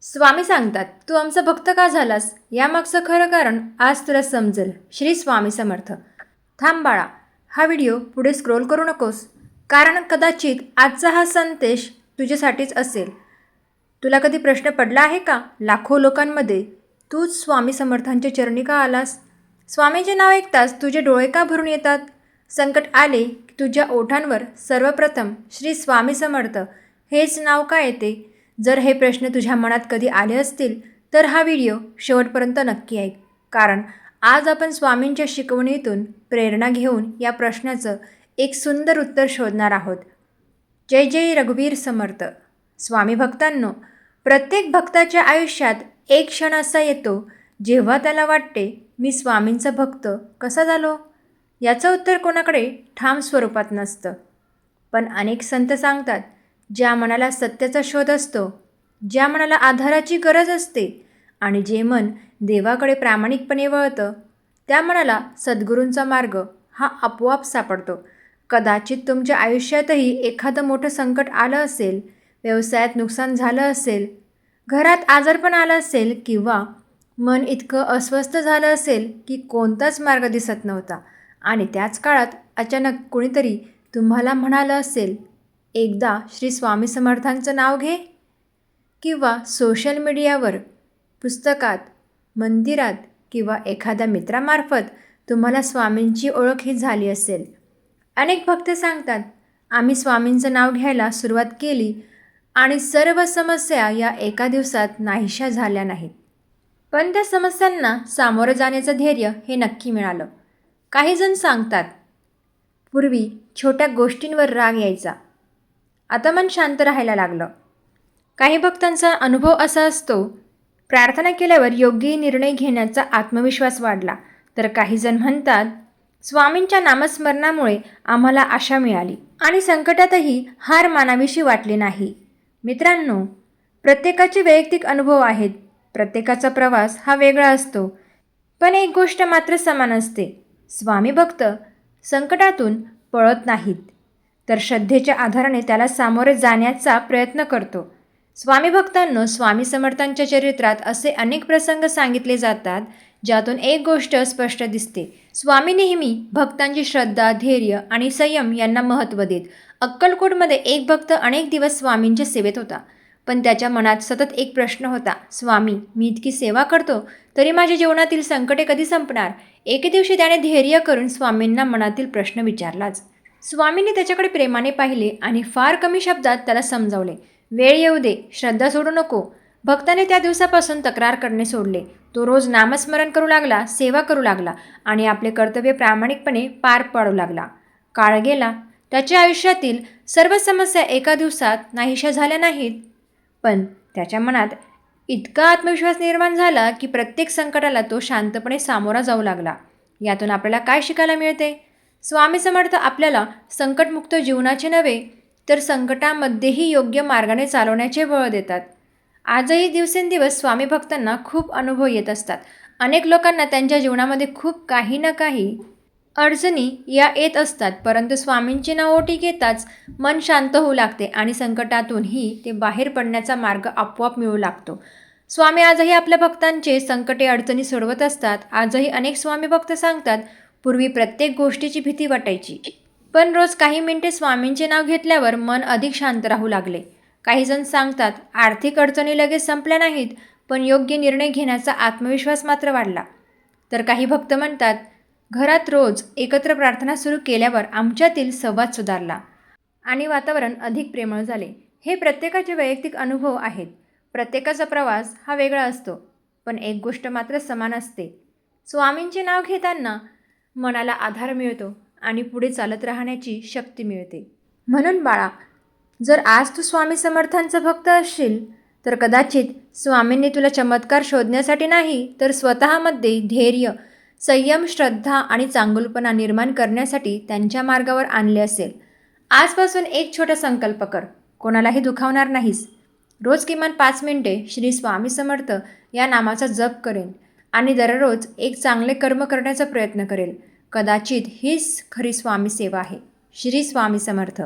स्वामी सांगतात, तू आमचा भक्त का झालास? यामागचं खरं कारण आज तुला समजेल. श्री स्वामी समर्थ. थांब बाळा, हा व्हिडिओ पुढे स्क्रोल करू नकोस, कारण कदाचित आजचा हा संदेश तुझ्यासाठीच असेल. तुला कधी प्रश्न पडला आहे का, लाखो लोकांमध्ये तूच स्वामी समर्थांच्या चरणी का आलास? स्वामींचे नाव ऐकताच तुझे डोळे का भरून येतात? संकट आले की तुझ्या ओठांवर सर्वप्रथम श्री स्वामी समर्थ हेच नाव का येते? जर हे प्रश्न तुझ्या मनात कधी आले असतील तर हा व्हिडिओ शेवटपर्यंत नक्की ऐक, कारण आज आपण स्वामींच्या शिकवणीतून प्रेरणा घेऊन या प्रश्नाचं एक सुंदर उत्तर शोधणार आहोत. जय जय रघुवीर समर्थ. स्वामी भक्तांनो, प्रत्येक भक्ताच्या आयुष्यात एक क्षण असा येतो जेव्हा त्याला वाटते, मी स्वामींचा भक्त कसा झालो? याचं उत्तर कोणाकडे ठाम स्वरूपात नसतं. पण अनेक संत सांगतात, ज्या मनाला सत्याचा शोध असतो, ज्या मनाला आधाराची गरज असते आणि जे मन देवाकडे प्रामाणिकपणे वळतं, त्या मनाला सद्गुरूंचा मार्ग हा आपोआप सापडतो. कदाचित तुमच्या आयुष्यातही एखादं मोठं संकट आलं असेल, व्यवसायात नुकसान झालं असेल, घरात आजारपण आलं असेल किंवा मन इतकं अस्वस्थ झालं असेल की कोणताच मार्ग दिसत नव्हता आणि त्याच काळात अचानक कोणीतरी तुम्हाला म्हणालं असेल, एकदा श्री स्वामी समर्थांचं नाव घे. किंवा सोशल मीडियावर, पुस्तकात, मंदिरात किंवा एखाद्या मित्रामार्फत तुम्हाला स्वामींची ओळख ही झाली असेल. अनेक भक्त सांगतात, आम्ही स्वामींचं नाव घ्यायला सुरुवात केली आणि सर्व समस्या या एका दिवसात नाहीशा झाल्या नाहीत. पण त्या समस्यांना सामोरं जाण्याचं धैर्य हे नक्की मिळालं. काही जण सांगतात, पूर्वी छोट्या गोष्टींवर राग यायचा, आता मन शांत राहायला लागलं. काही भक्तांचा अनुभव असा असतो, प्रार्थना केल्यावर योग्य निर्णय घेण्याचा आत्मविश्वास वाढला. तर काही जण म्हणतात, स्वामींच्या नामस्मरणामुळे आम्हाला आशा मिळाली आणि संकटातही हार मानावीशी वाटली नाही. मित्रांनो, प्रत्येकाचे वैयक्तिक अनुभव आहेत, प्रत्येकाचा प्रवास हा वेगळा असतो. पण एक गोष्ट मात्र समान असते, स्वामी भक्त संकटातून पळत नाहीत, तर श्रद्धेच्या आधाराने त्याला सामोरे जाण्याचा प्रयत्न करतो. स्वामी भक्तांनो, स्वामी समर्थांच्या चरित्रात असे अनेक प्रसंग सांगितले जातात, ज्यातून एक गोष्ट स्पष्ट दिसते. स्वामी नेहमी भक्तांची श्रद्धा, धैर्य आणि संयम यांना महत्त्व देत. अक्कलकोटमध्ये एक भक्त अनेक दिवस स्वामींच्या सेवेत होता, पण त्याच्या मनात सतत एक प्रश्न होता, स्वामी, मी इतकी सेवा करतो तरी माझ्या जीवनातील संकटे कधी संपणार? एके दिवशी त्याने धैर्य करून स्वामींना मनातील प्रश्न विचारलाच. स्वामींनी त्याच्याकडे प्रेमाने पाहिले आणि फार कमी शब्दात त्याला समजावले, वेळ येऊ दे, श्रद्धा सोडू नको. भक्ताने त्या दिवसापासून तक्रार करणे सोडले. तो रोज नामस्मरण करू लागला, सेवा करू लागला आणि आपले कर्तव्य प्रामाणिकपणे पार पाडू लागला. काळ गेला, त्याच्या आयुष्यातील सर्व समस्या एका दिवसात नाहीशा झाल्या नाहीत, पण त्याच्या मनात इतका आत्मविश्वास निर्माण झाला की प्रत्येक संकटाला तो शांतपणे सामोरा जाऊ लागला. यातून आपल्याला काय शिकायला मिळते? स्वामी समर्थ आपल्याला संकटमुक्त जीवनाचे नव्हे, तर संकटामध्येही योग्य मार्गाने चालवण्याचे बळ देतात. आजही दिवसेंदिवस स्वामी भक्तांना खूप अनुभव येत असतात. अनेक लोकांना त्यांच्या जीवनामध्ये खूप काही ना काही अडचणी या येत असतात, परंतु स्वामींचे नाव ओटी घेताच मन शांत होऊ लागते आणि संकटातूनही ते बाहेर पडण्याचा मार्ग आपोआप मिळू लागतो. स्वामी आजही आपल्या भक्तांचे संकटे, अडचणी सोडवत असतात. आजही अनेक स्वामी भक्त सांगतात, पूर्वी प्रत्येक गोष्टीची भीती वाटायची, पण रोज काही मिनिटे स्वामींचे नाव घेतल्यावर मन अधिक शांत राहू लागले. काही जण सांगतात, आर्थिक अडचणी लगेच संपल्या नाहीत, पण योग्य निर्णय घेण्याचा आत्मविश्वास मात्र वाढला. तर काही भक्त म्हणतात, घरात रोज एकत्र प्रार्थना सुरू केल्यावर आमच्यातील संवाद सुधारला आणि वातावरण अधिक प्रेमळ झाले. हे प्रत्येकाचे वैयक्तिक अनुभव आहेत. प्रत्येकाचा प्रवास हा वेगळा असतो, पण एक गोष्ट मात्र समान असते, स्वामींचे नाव घेताना मनाला आधार मिळतो आणि पुढे चालत राहण्याची शक्ती मिळते. म्हणून बाळा, जर आज तू स्वामी समर्थांचा भक्त असशील, तर कदाचित स्वामींनी तुला चमत्कार शोधण्यासाठी नाही, तर स्वतःमध्ये धैर्य, संयम, श्रद्धा आणि चांगुलपणा निर्माण करण्यासाठी त्यांच्या मार्गावर आणले असेल. आजपासून एक छोटा संकल्प कर, कोणालाही दुखावणार नाहीस. रोज किमान 5 मिनिटे श्री स्वामी समर्थ या नामाचा जप करेन आणि दररोज एक चांगले कर्म करण्याचा प्रयत्न करेल. कदाचित हीच खरी स्वामी सेवा आहे. श्री स्वामी समर्थ.